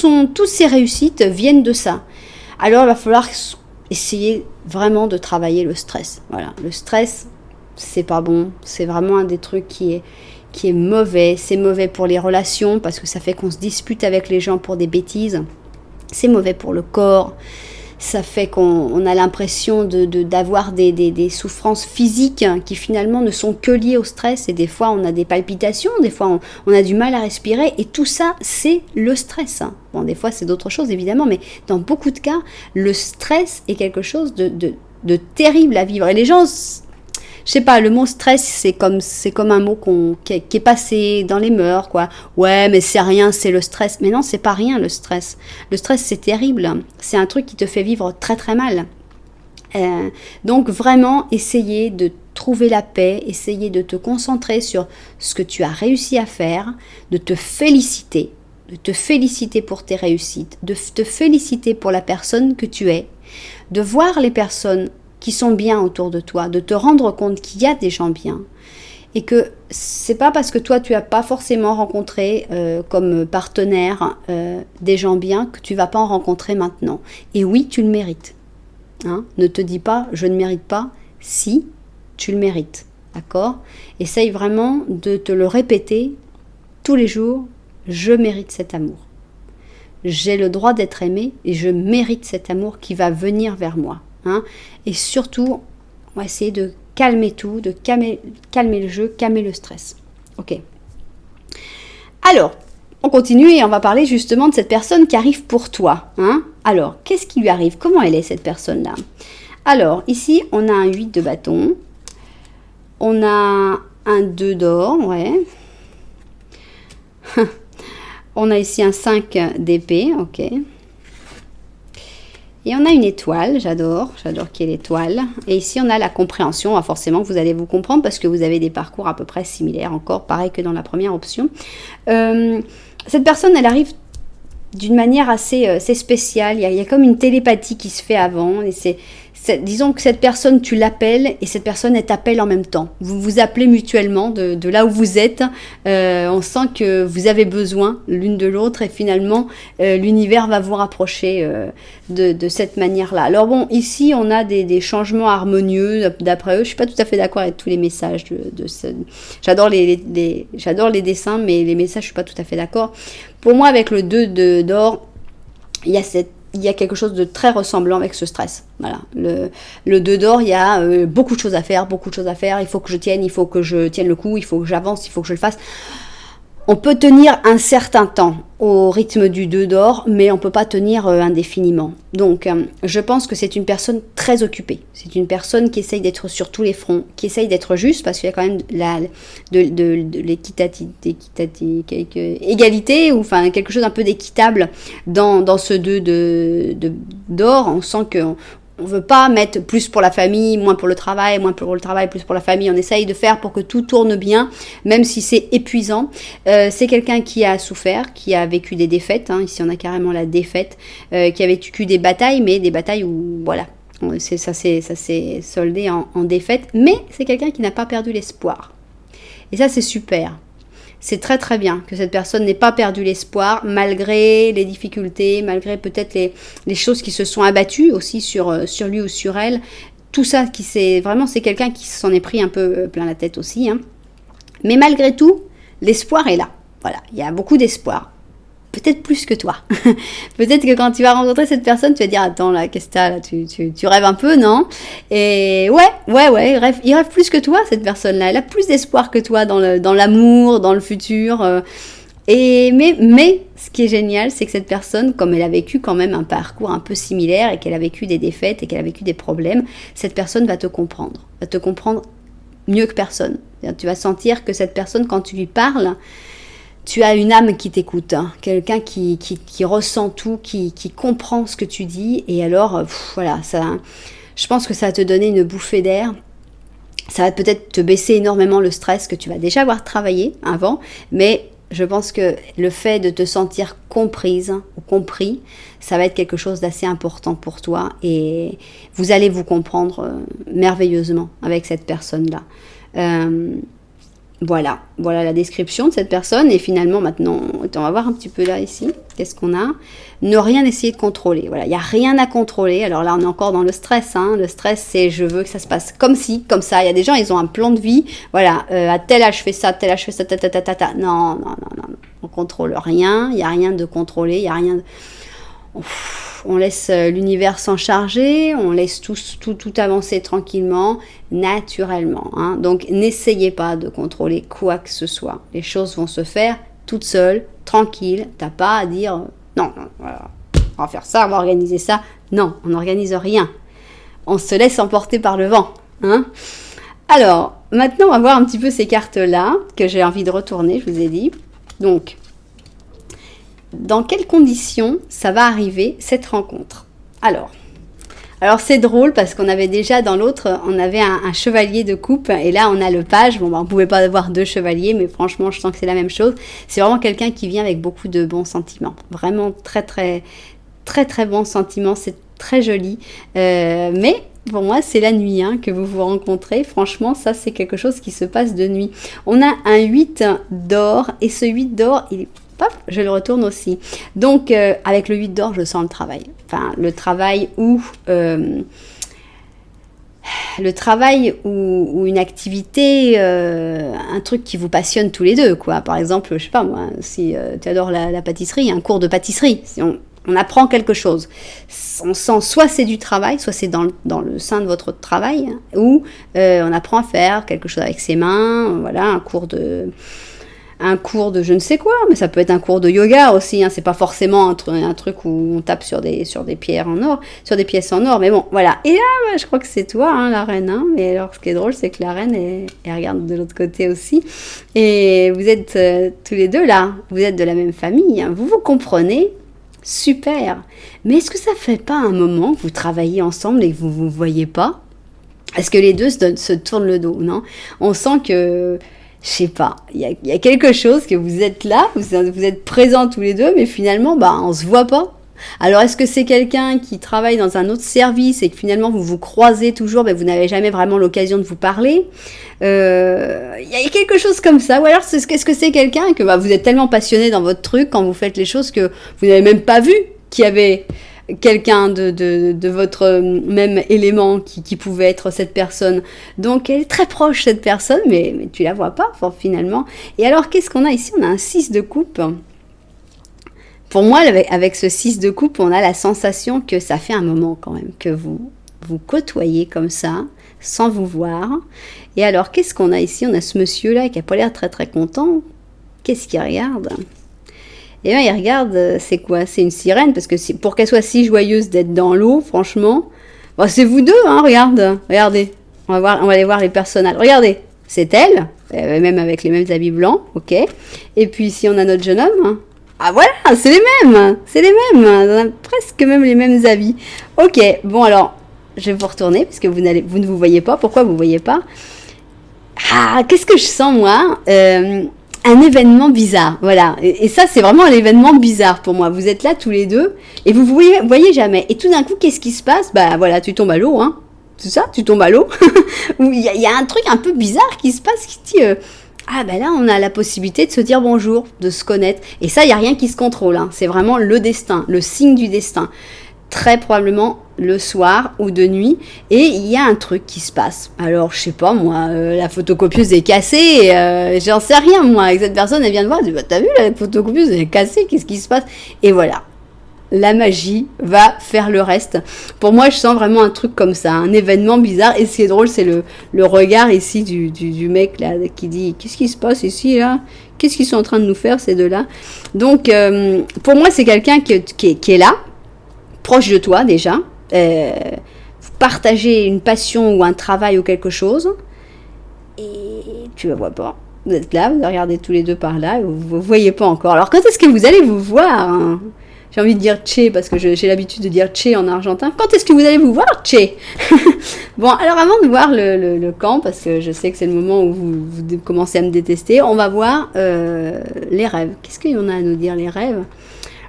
ses réussites viennent de ça. Alors, il va falloir essayer vraiment de travailler le stress. Voilà, le stress, c'est pas bon. C'est vraiment un des trucs qui est mauvais. C'est mauvais pour les relations parce que ça fait qu'on se dispute avec les gens pour des bêtises. C'est mauvais pour le corps. Ça fait qu'on a l'impression d'avoir des souffrances physiques qui finalement ne sont que liées au stress. Et des fois, on a des palpitations, des fois, on a du mal à respirer. Et tout ça, c'est le stress. Bon, des fois, c'est d'autres choses, évidemment, mais dans beaucoup de cas, le stress est quelque chose de terrible à vivre. Et les gens... Je sais pas, le mot stress, c'est comme un mot qui est passé dans les mœurs, quoi. Ouais, mais c'est rien, c'est le stress. Mais non, c'est pas rien, le stress. Le stress, c'est terrible. C'est un truc qui te fait vivre très, très mal. Donc, vraiment, essayez de trouver la paix, essayez de te concentrer sur ce que tu as réussi à faire, de te féliciter pour tes réussites, de te féliciter pour la personne que tu es, de voir les personnes qui sont bien autour de toi, de te rendre compte qu'il y a des gens bien et que c'est pas parce que toi tu as pas forcément rencontré comme partenaire des gens bien que tu vas pas en rencontrer maintenant. Et oui, tu le mérites. Hein, ne te dis pas je ne mérite pas, si tu le mérites, d'accord? Essaye vraiment de te le répéter tous les jours, je mérite cet amour. J'ai le droit d'être aimé et je mérite cet amour qui va venir vers moi. Hein, et surtout, on va essayer de calmer tout, de calmer le jeu, calmer le stress. Ok. Alors, on continue et on va parler justement de cette personne qui arrive pour toi. Hein. Alors, qu'est-ce qui lui arrive? Comment elle est cette personne-là? Alors, ici, on a un 8 de bâton. On a un 2 d'or, ouais. On a ici un 5 d'épée, ok. Et on a une étoile, j'adore qu'il y ait l'étoile. Et ici, on a la compréhension. Forcément, vous allez vous comprendre parce que vous avez des parcours à peu près similaires encore, pareil que dans la première option. Cette personne, elle arrive d'une manière assez spéciale. Il y a comme une télépathie qui se fait avant. Et disons que cette personne, tu l'appelles et cette personne, elle t'appelle en même temps. Vous vous appelez mutuellement de là où vous êtes. On sent que vous avez besoin l'une de l'autre et finalement, l'univers va vous rapprocher de cette manière-là. Alors bon, ici, on a des changements harmonieux d'après eux. Je suis pas tout à fait d'accord avec tous les messages de ce... J'adore j'adore les dessins, mais les messages, je suis pas tout à fait d'accord. Pour moi, avec le 2 d'or, il y a quelque chose de très ressemblant avec ce stress. Voilà. Le 2 d'or, il y a beaucoup de choses à faire. Il faut que je tienne le coup, il faut que j'avance, il faut que je le fasse. On peut tenir un certain temps au rythme du 2 d'or, mais on ne peut pas tenir indéfiniment. Donc, je pense que c'est une personne très occupée. C'est une personne qui essaye d'être sur tous les fronts, qui essaye d'être juste, parce qu'il y a quand même de l'égalité, ou enfin quelque chose un peu d'équitable dans ce 2 d'or. On sent que on ne veut pas mettre plus pour la famille, moins pour le travail, plus pour la famille. On essaye de faire pour que tout tourne bien, même si c'est épuisant. C'est quelqu'un qui a souffert, qui a vécu des défaites. Hein. Ici, on a carrément la défaite, qui a vécu des batailles, mais des batailles où, voilà, ça s'est soldé en défaite. Mais c'est quelqu'un qui n'a pas perdu l'espoir. Et ça, c'est super. C'est très très bien que cette personne n'ait pas perdu l'espoir malgré les difficultés, malgré peut-être les choses qui se sont abattues aussi sur lui ou sur elle. tout ça, c'est quelqu'un qui s'en est pris un peu plein la tête aussi. Hein. Mais malgré tout, l'espoir est là. Voilà, il y a beaucoup d'espoir. Peut-être plus que toi. Peut-être que quand tu vas rencontrer cette personne, tu vas dire, attends, là, qu'est-ce que t'as, là, tu rêves un peu, non? Et ouais, il rêve plus que toi, cette personne-là. Elle a plus d'espoir que toi dans l'amour, dans le futur. Mais ce qui est génial, c'est que cette personne, comme elle a vécu quand même un parcours un peu similaire et qu'elle a vécu des défaites et qu'elle a vécu des problèmes, cette personne va te comprendre mieux que personne. Tu vas sentir que cette personne, quand tu lui parles, tu as une âme qui t'écoute, hein, quelqu'un qui ressent tout, qui comprend ce que tu dis. Et alors, voilà, je pense que ça va te donner une bouffée d'air. Ça va peut-être te baisser énormément le stress que tu vas déjà avoir travaillé avant. Mais je pense que le fait de te sentir comprise ou compris, ça va être quelque chose d'assez important pour toi. Et vous allez vous comprendre merveilleusement avec cette personne-là. Voilà la description de cette personne. Et finalement, maintenant, on va voir un petit peu là, ici. Qu'est-ce qu'on a? Ne rien essayer de contrôler. Voilà, il n'y a rien à contrôler. Alors là, on est encore dans le stress. Hein. Le stress, c'est je veux que ça se passe comme ci, comme ça. Il y a des gens, ils ont un plan de vie. Voilà, à tel âge, je fais ça, tel âge, je fais ça, ta. Non. On contrôle rien. Il n'y a rien de contrôlé. Il n'y a rien de... On laisse l'univers s'en charger, on laisse tout avancer tranquillement, naturellement. Hein. Donc, n'essayez pas de contrôler quoi que ce soit. Les choses vont se faire toutes seules, tranquilles. T'as pas à dire non, voilà, on va faire ça, on va organiser ça. Non, on n'organise rien. On se laisse emporter par le vent. Hein. Alors, maintenant, on va voir un petit peu ces cartes-là que j'ai envie de retourner, je vous ai dit. Donc, dans quelles conditions ça va arriver, cette rencontre? Alors c'est drôle parce qu'on avait déjà dans l'autre, on avait un chevalier de coupe et là on a le page. Bon, on ne pouvait pas avoir deux chevaliers, mais franchement je sens que c'est la même chose. C'est vraiment quelqu'un qui vient avec beaucoup de bons sentiments. Vraiment très très très très bons sentiments, c'est très joli. Mais pour moi, c'est la nuit hein, que vous vous rencontrez. Franchement, ça, c'est quelque chose qui se passe de nuit. On a un 8 d'or et ce 8 d'or, il est... Hop, je le retourne aussi. Donc, avec le 8 d'or, je sens le travail. Enfin, le travail ou une activité, un truc qui vous passionne tous les deux, quoi. Par exemple, je sais pas moi, si tu adores la pâtisserie, un cours de pâtisserie. Si on apprend quelque chose. On sent soit c'est du travail, soit c'est dans le sein de votre travail, hein, ou on apprend à faire quelque chose avec ses mains. Voilà, un cours de je ne sais quoi, mais ça peut être un cours de yoga aussi, hein, c'est pas forcément un truc où on tape sur des pierres en or, sur des pièces en or, mais bon, voilà. Et là, je crois que c'est toi, hein, la reine, hein, mais alors ce qui est drôle, c'est que la reine, elle regarde de l'autre côté aussi, et vous êtes tous les deux là, vous êtes de la même famille, hein, vous vous comprenez, super, mais est-ce que ça fait pas un moment que vous travaillez ensemble et que vous vous voyez pas? Est-ce que les deux se tournent le dos, non? On sent que... Je sais pas, il y a quelque chose que vous êtes là, vous êtes présents tous les deux, mais finalement, on se voit pas. Alors, est-ce que c'est quelqu'un qui travaille dans un autre service et que finalement vous vous croisez toujours, mais vous n'avez jamais vraiment l'occasion de vous parler? Il y a quelque chose comme ça. Ou alors, est-ce que c'est quelqu'un que vous êtes tellement passionné dans votre truc quand vous faites les choses que vous n'avez même pas vu qu'il y avait quelqu'un de votre même élément qui pouvait être cette personne. Donc elle est très proche cette personne, mais tu la vois pas finalement. Et alors qu'est-ce qu'on a ici? On a un 6 de coupe. Pour moi, avec ce 6 de coupe, on a la sensation que ça fait un moment quand même que vous côtoyez comme ça, sans vous voir. Et alors qu'est-ce qu'on a ici? On a ce monsieur-là qui a pas l'air très très content. Qu'est-ce qu'il regarde? Et bien, il regarde, c'est quoi? C'est une sirène, parce que pour qu'elle soit si joyeuse d'être dans l'eau, franchement, c'est vous deux, hein, regardez. On va aller voir les personnages. Regardez, c'est elle, même avec les mêmes habits blancs, ok. Et puis ici, on a notre jeune homme. Hein. Ah voilà, c'est les mêmes, on a presque même les mêmes habits. Ok, bon alors, je vais vous retourner, parce que vous ne vous voyez pas. Pourquoi vous ne voyez pas? Ah, qu'est-ce que je sens, moi? Un événement bizarre, voilà. Et ça, c'est vraiment un événement bizarre pour moi. Vous êtes là tous les deux et vous voyez jamais. Et tout d'un coup, qu'est-ce qui se passe? Voilà, tu tombes à l'eau, hein. C'est ça, tu tombes à l'eau. Il y a un truc un peu bizarre qui se passe qui dit là, on a la possibilité de se dire bonjour, de se connaître. Et ça, il n'y a rien qui se contrôle, hein. C'est vraiment le destin, le signe du destin. très probablement le soir ou de nuit, et il y a un truc qui se passe. Alors, je sais pas, moi, la photocopieuse est cassée, j'en sais rien, moi, et cette personne, elle vient de voir, elle dit, bah, t'as vu, la photocopieuse elle est cassée, qu'est-ce qui se passe? Et voilà. La magie va faire le reste. Pour moi, je sens vraiment un truc comme ça, un événement bizarre. Et ce qui est drôle, c'est le regard ici du mec là qui dit qu'est-ce qui se passe ici là? Qu'est-ce qu'ils sont en train de nous faire ces deux-là? Donc, pour moi, c'est quelqu'un qui est là, proche de toi déjà. Vous partagez une passion ou un travail ou quelque chose. Et tu ne le vois pas. Vous êtes là, vous regardez tous les deux par là, et vous ne voyez pas encore. Alors, quand est-ce que vous allez vous voir, hein? J'ai envie de dire tché parce que j'ai l'habitude de dire tché en argentin. Quand est-ce que vous allez vous voir tché? Bon, alors avant de voir le camp, parce que je sais que c'est le moment où vous commencez à me détester, on va voir les rêves. Qu'est-ce qu'il y en a à nous dire, les rêves?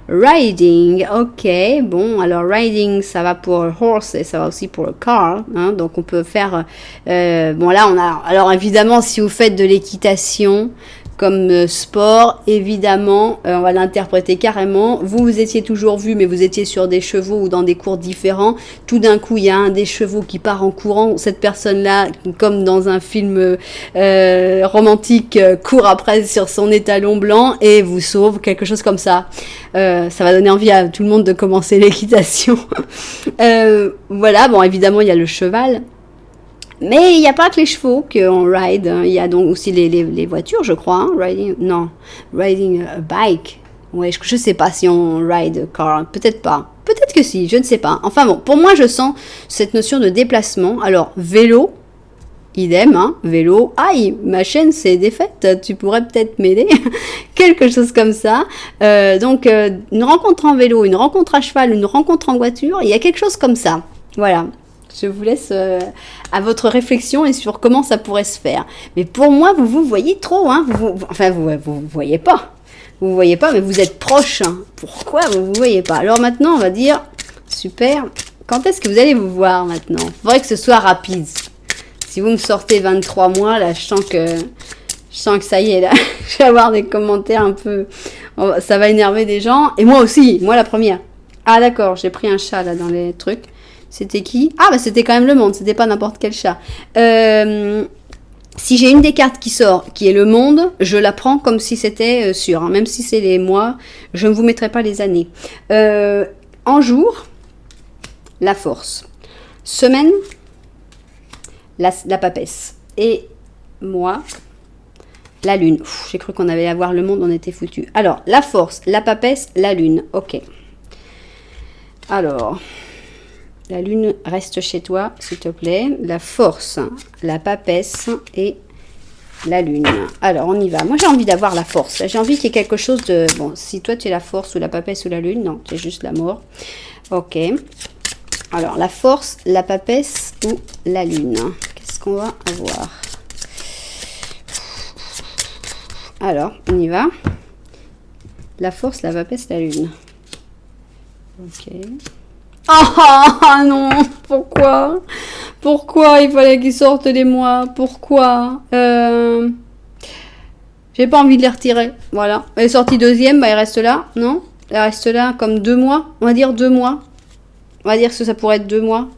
Riding, ok, bon, alors riding, ça va pour horse et ça va aussi pour le car, hein, donc on peut faire, bon là on a, alors évidemment si vous faites de l'équitation, comme sport, évidemment, on va l'interpréter carrément. Vous étiez toujours vu, mais vous étiez sur des chevaux ou dans des cours différents. Tout d'un coup, il y a un des chevaux qui part en courant. Cette personne-là, comme dans un film romantique, court après sur son étalon blanc et vous sauve, quelque chose comme ça. Ça va donner envie à tout le monde de commencer l'équitation. Voilà, bon, évidemment, il y a le cheval. Mais il n'y a pas que les chevaux qu'on ride, hein. Il y a donc aussi les voitures, je crois. Hein. Riding a bike. Ouais, je ne sais pas si on ride a car. Peut-être pas. Peut-être que si, je ne sais pas. Enfin bon, pour moi, je sens cette notion de déplacement. Alors, vélo, idem, hein, vélo. Aïe, ma chaîne s'est défaite. Tu pourrais peut-être m'aider. Quelque chose comme ça. Donc, une rencontre en vélo, une rencontre à cheval, une rencontre en voiture. Il y a quelque chose comme ça. Voilà. Je vous laisse à votre réflexion et sur comment ça pourrait se faire. Mais pour moi, vous voyez trop, hein. Enfin, vous voyez pas. Vous voyez pas, mais vous êtes proche. Hein. Pourquoi vous voyez pas? Alors maintenant, on va dire, super. Quand est-ce que vous allez vous voir maintenant? Il faudrait que ce soit rapide. Si vous me sortez 23 mois, là, je sens que ça y est, là. Je vais avoir des commentaires un peu... Ça va énerver des gens. Et moi aussi, moi la première. Ah d'accord, j'ai pris un chat, là, dans les trucs. C'était qui? Ah, bah c'était quand même le monde, c'était pas n'importe quel chat. Si j'ai une des cartes qui sort, qui est le monde, je la prends comme si c'était sûr. Hein. Même si c'est les mois, je ne vous mettrai pas les années. En jour, la force. Semaine, la papesse. Et moi, la lune. J'ai cru qu'on allait avoir le monde, on était foutu. Alors, la force, la papesse, la lune. Ok. Alors... La lune reste chez toi, s'il te plaît. La force, la papesse et la lune. Alors, on y va. Moi, j'ai envie d'avoir la force. J'ai envie qu'il y ait quelque chose de... Bon, si toi, tu es la force ou la papesse ou la lune, non, tu es juste la mort. Ok. Alors, la force, la papesse ou la lune. Qu'est-ce qu'on va avoir? Alors, on y va. La force, la papesse, la lune. Ok. Ah non, pourquoi? Pourquoi il fallait qu'ils sortent les mois? Pourquoi? J'ai pas envie de les retirer. Voilà. Elle est sortie deuxième, bah elle reste là, non? Elle reste là comme 2 mois. On va dire 2 mois. On va dire que ça pourrait être 2 mois.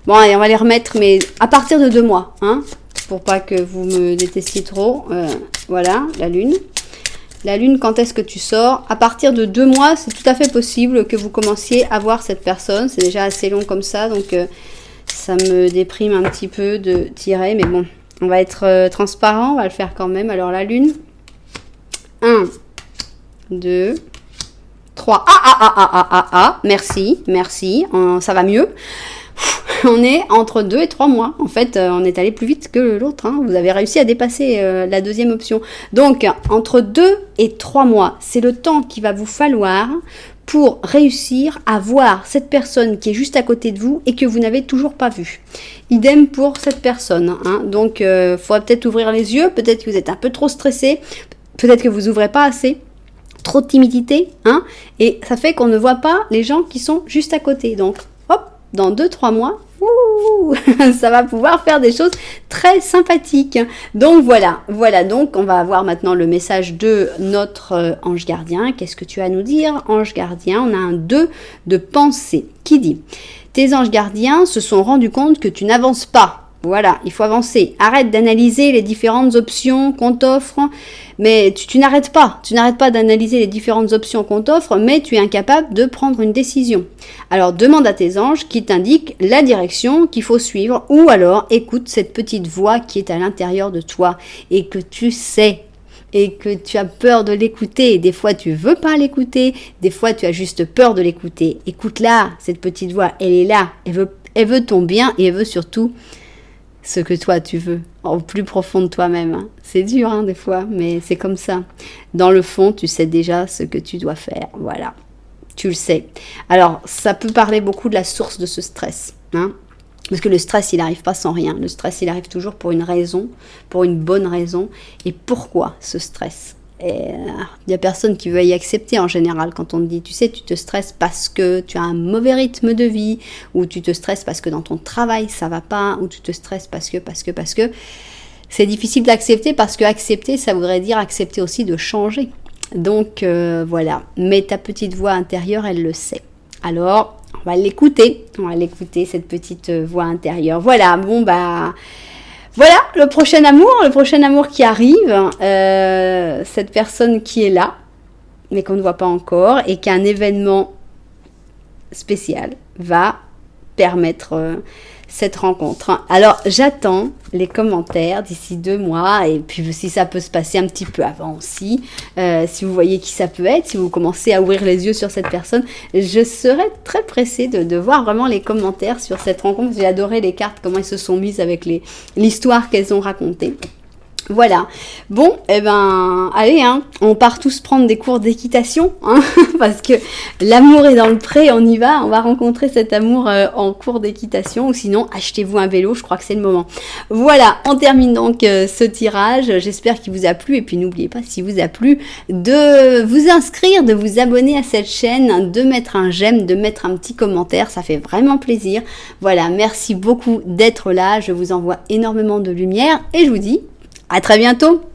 Bon, allez, on va les remettre, mais à partir de 2 mois, hein? Pour pas que vous me détestiez trop. Voilà, la lune. La lune, quand est-ce que tu sors? À partir de 2 mois, c'est tout à fait possible que vous commenciez à voir cette personne. C'est déjà assez long comme ça, donc ça me déprime un petit peu de tirer. Mais bon, on va être transparent, on va le faire quand même. Alors la lune. 1, 2, 3. Merci, merci. Ça va mieux. On est entre 2 et 3 mois. En fait, on est allé plus vite que l'autre. Hein. Vous avez réussi à dépasser la deuxième option. Donc, entre 2 et 3 mois, c'est le temps qu'il va vous falloir pour réussir à voir cette personne qui est juste à côté de vous et que vous n'avez toujours pas vue. Idem pour cette personne. Hein. Donc, il faudra peut-être ouvrir les yeux. Peut-être que vous êtes un peu trop stressé. Peut-être que vous n'ouvrez pas assez. Trop de timidité. Hein. Et ça fait qu'on ne voit pas les gens qui sont juste à côté. Donc, hop, dans 2-3 mois, wouhou, ça va pouvoir faire des choses très sympathiques. Donc voilà, donc on va avoir maintenant le message de notre ange gardien. Qu'est-ce que tu as à nous dire, ange gardien? On a un 2 de pensée qui dit: tes anges gardiens se sont rendus compte que tu n'avances pas. Voilà, il faut avancer. Arrête d'analyser les différentes options qu'on t'offre, mais tu n'arrêtes pas. Tu n'arrêtes pas d'analyser les différentes options qu'on t'offre, mais tu es incapable de prendre une décision. Alors demande à tes anges qui t'indiquent la direction qu'il faut suivre, ou alors écoute cette petite voix qui est à l'intérieur de toi et que tu sais. Et que tu as peur de l'écouter. Des fois, tu veux pas l'écouter. Des fois, tu as juste peur de l'écouter. Écoute-la, cette petite voix. Elle est là. Elle veut ton bien et elle veut surtout ce que toi tu veux, au plus profond de toi-même. C'est dur hein, des fois, mais c'est comme ça. Dans le fond, tu sais déjà ce que tu dois faire. Voilà, tu le sais. Alors, ça peut parler beaucoup de la source de ce stress. Hein, parce que le stress, il n'arrive pas sans rien. Le stress, il arrive toujours pour une raison, pour une bonne raison. Et pourquoi ce stress ? Il n'y a personne qui veut y accepter en général quand on te dit, tu sais, tu te stresses parce que tu as un mauvais rythme de vie, ou tu te stresses parce que dans ton travail ça va pas, ou tu te stresses parce que. C'est difficile d'accepter parce que accepter, ça voudrait dire accepter aussi de changer. Donc voilà, mais ta petite voix intérieure, elle le sait. Alors, on va l'écouter, cette petite voix intérieure. Voilà, bon bah... Voilà, le prochain amour qui arrive, cette personne qui est là, mais qu'on ne voit pas encore, et qu'un événement spécial va permettre cette rencontre. Alors, j'attends les commentaires d'ici 2 mois, et puis si ça peut se passer un petit peu avant aussi, si vous voyez qui ça peut être, si vous commencez à ouvrir les yeux sur cette personne, je serais très pressée de voir vraiment les commentaires sur cette rencontre. J'ai adoré les cartes, comment elles se sont mises avec l'histoire qu'elles ont racontée. Voilà, bon, eh ben, allez, hein, on part tous prendre des cours d'équitation, hein, parce que l'amour est dans le pré, on y va, on va rencontrer cet amour en cours d'équitation, ou sinon, achetez-vous un vélo, je crois que c'est le moment. Voilà, on termine donc ce tirage, j'espère qu'il vous a plu, et puis n'oubliez pas, s'il vous a plu, de vous inscrire, de vous abonner à cette chaîne, de mettre un j'aime, de mettre un petit commentaire, ça fait vraiment plaisir. Voilà, merci beaucoup d'être là, je vous envoie énormément de lumière, et je vous dis à très bientôt!